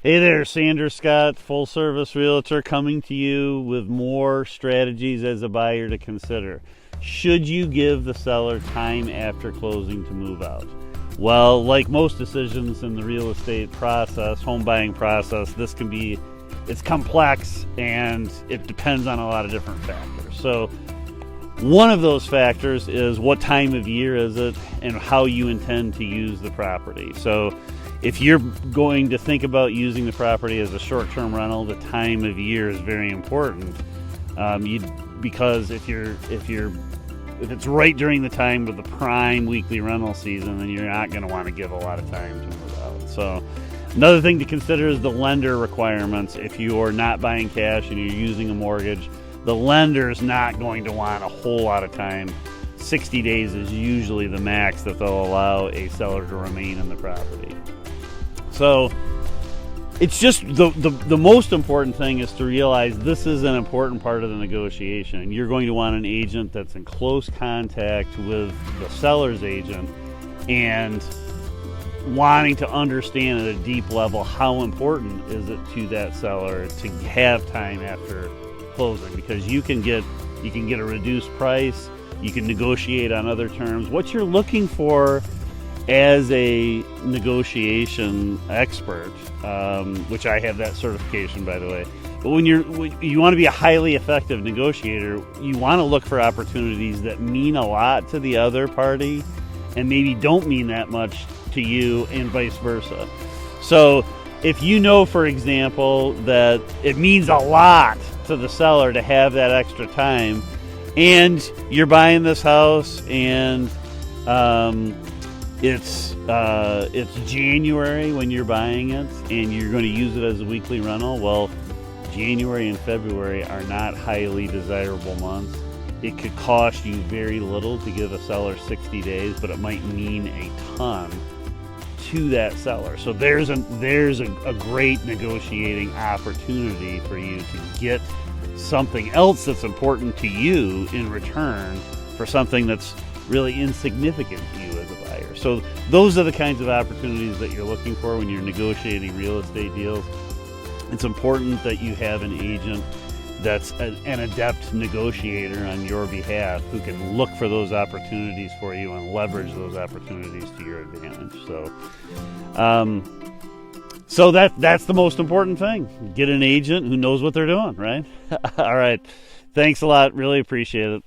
Hey there, Sandra Scott, full service realtor, coming to you with more strategies as a buyer to consider. Should you give the seller time after closing to move out? Well, like most decisions in the real estate process, home buying process, it's complex and it depends on a lot of different factors. So one of those factors is what time of year is it and how you intend to use the property. So if you're going to think about using the property as a short-term rental, the time of year is very important. Because if it's right during the time of the prime weekly rental season, then you're not going to want to give a lot of time to move out. So another thing to consider is the lender requirements. If you are not buying cash and you're using a mortgage, the lender is not going to want a whole lot of time. 60 days is usually the max that they'll allow a seller to remain in the property. So it's just the most important thing is to realize this is an important part of the negotiation. And you're going to want an agent that's in close contact with the seller's agent and wanting to understand at a deep level how important is it to that seller to have time after closing, because you can get a reduced price, you can negotiate on other terms. What you're looking for as a negotiation expert, which I have that certification, by the way. But when you want to be a highly effective negotiator, you want to look for opportunities that mean a lot to the other party and maybe don't mean that much to you, and vice versa. So if you know, for example, that it means a lot to the seller to have that extra time, and you're buying this house and it's January when you're buying it and you're going to use it as a weekly rental, well, January and February are not highly desirable months. It could cost you very little to give a seller 60 days, but it might mean a ton to that seller. So there's a great negotiating opportunity for you to get something else that's important to you in return for something that's really insignificant to you as a buyer. So those are the kinds of opportunities that you're looking for when you're negotiating real estate deals. It's important that you have an agent that's an adept negotiator on your behalf who can look for those opportunities for you and leverage those opportunities to your advantage. So that's the most important thing. Get an agent who knows what they're doing, right? All right. Thanks a lot. Really appreciate it.